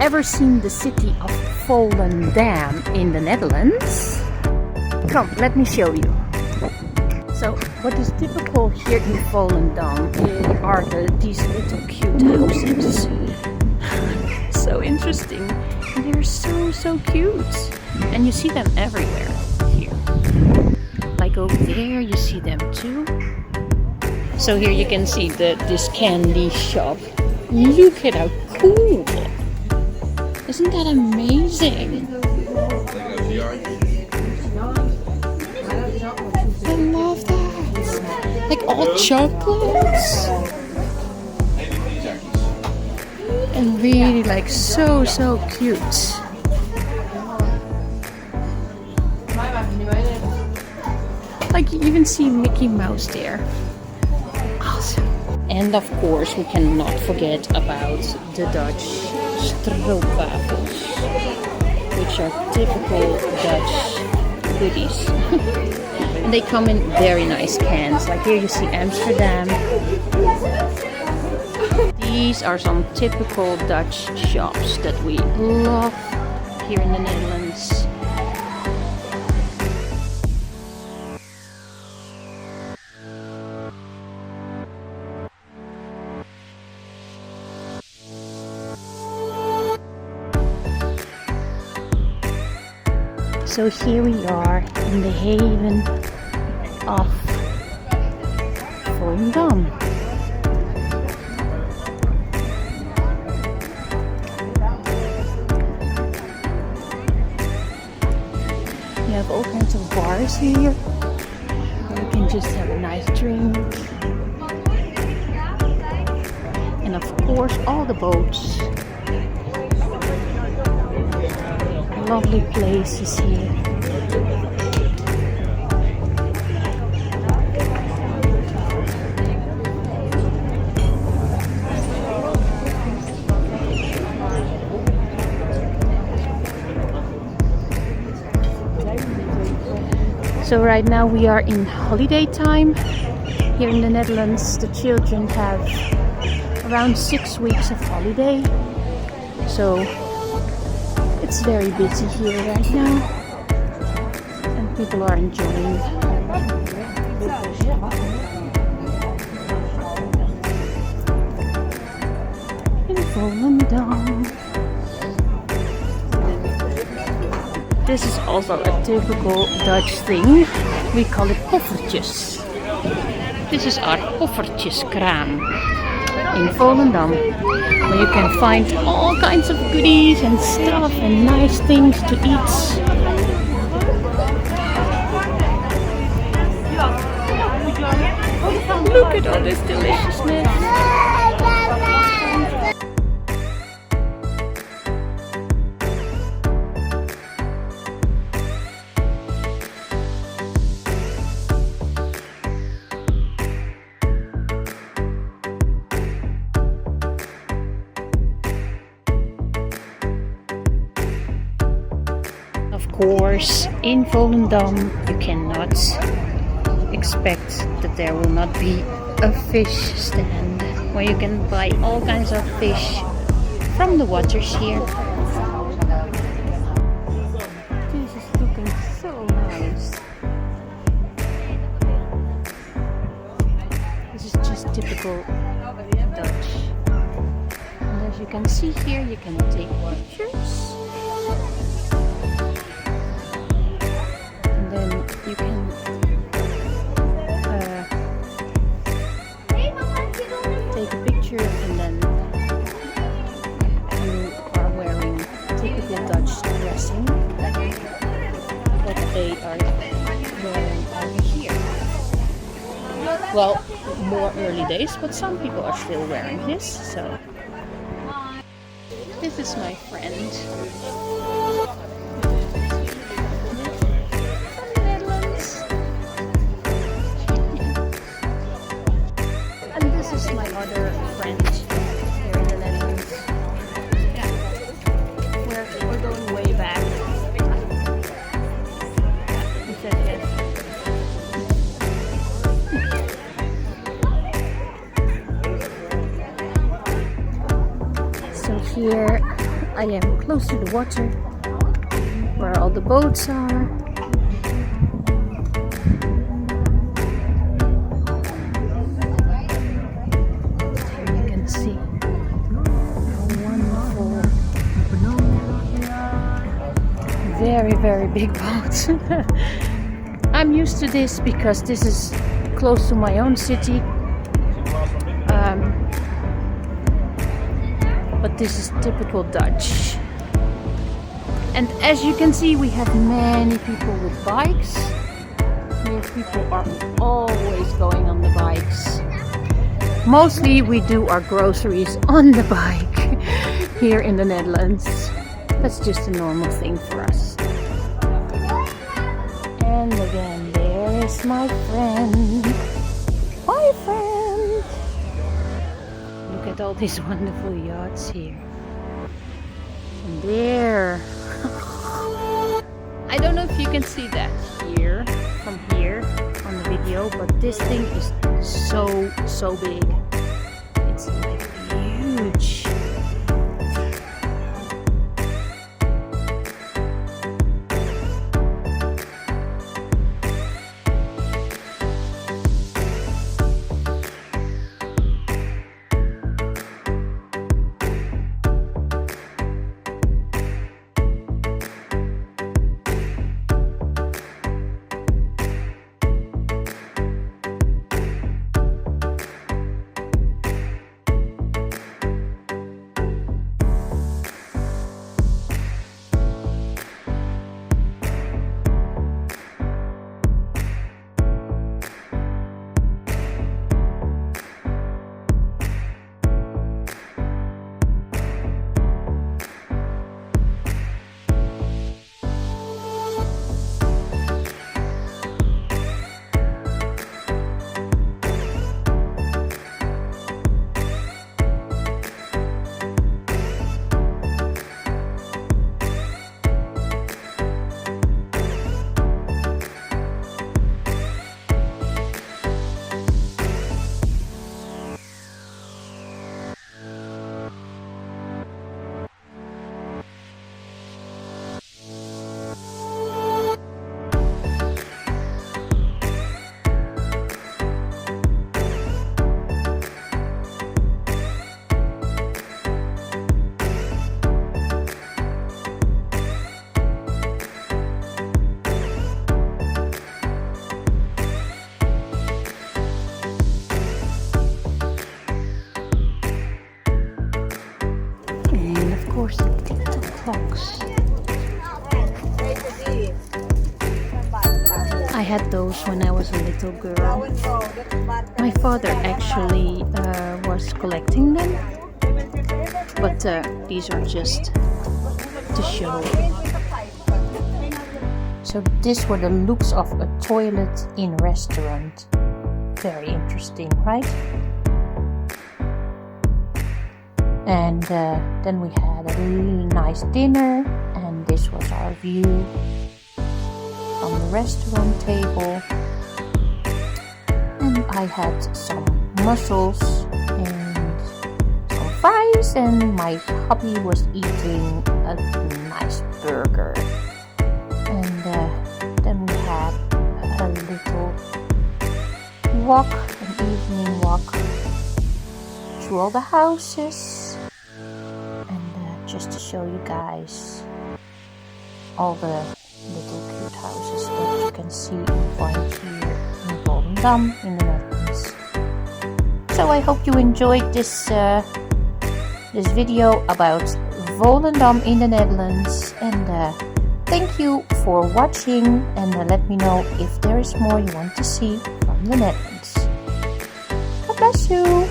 ever seen the city of Volendam in the Netherlands? Come, let me show you. So what is typical here in Volendam are these little cute houses. So interesting. And they're so cute. And you see them everywhere here. Like over there you see them too. So here you can see this candy shop. Look at how cool. Isn't that amazing? I love that. Like all chocolates. And really like so cute. Like you even see Mickey Mouse there. Awesome. And of course we cannot forget about the Dutch stroopwafels, which are typical Dutch goodies. And they come in very nice cans. Like here you see Amsterdam. These are some typical Dutch shops that we love here in the Netherlands. So here we are in the haven of Volendam. You have all kinds of bars here where you can just have a nice drink. And of course all the boats. Lovely places here. So right now we are in holiday time here in the Netherlands. The children have around 6 weeks of holiday. So it's very busy here right now, and people are enjoying. In Volendam. This is also a typical Dutch thing. We call it poffertjes. This is our poffertjeskraam in Volendam, where you can find all kinds of goodies and stuff and nice things to eat. Look at all this deliciousness. Of course, in Volendam you cannot expect that there will not be a fish stand where you can buy all kinds of fish from the waters here. This is looking so nice. This is just typical Dutch. And as you can see here, you can take pictures. You can take a picture, and then you are wearing typical Dutch dressing that they are wearing over here. Well, more early days, but some people are still wearing this. So this is my friend. This is my other friend here in the Netherlands. We're going way back. He said yes. So here I am close to the water, where all the boats are. Here you can see a wonderful, very, very big boat. I'm used to this because this is close to my own city. But this is typical Dutch. And as you can see, we have many people with bikes. People are always going on the bikes. Mostly we do our groceries on the bike here in the Netherlands. That's just a normal thing for us. And again, there is my friend. My friend! Look at all these wonderful yachts here. And there. I don't know if you can see that here, from here on the video, but this thing is so big. It's like huge. Course, the TikTok clocks. I had those when I was a little girl. My father actually was collecting them, but these are just to show. So these were the looks of a toilet in a restaurant. Very interesting, right? And then we had a really nice dinner, and this was our view on the restaurant table. And I had some mussels and some fries, and my hubby was eating a nice burger. And then we had a little walk, an evening walk through all the houses. Just to show you guys all the little cute houses that you can see and find here in Volendam in the Netherlands. So I hope you enjoyed this video about Volendam in the Netherlands, and thank you for watching, and let me know if there is more you want to see from the Netherlands. God bless you!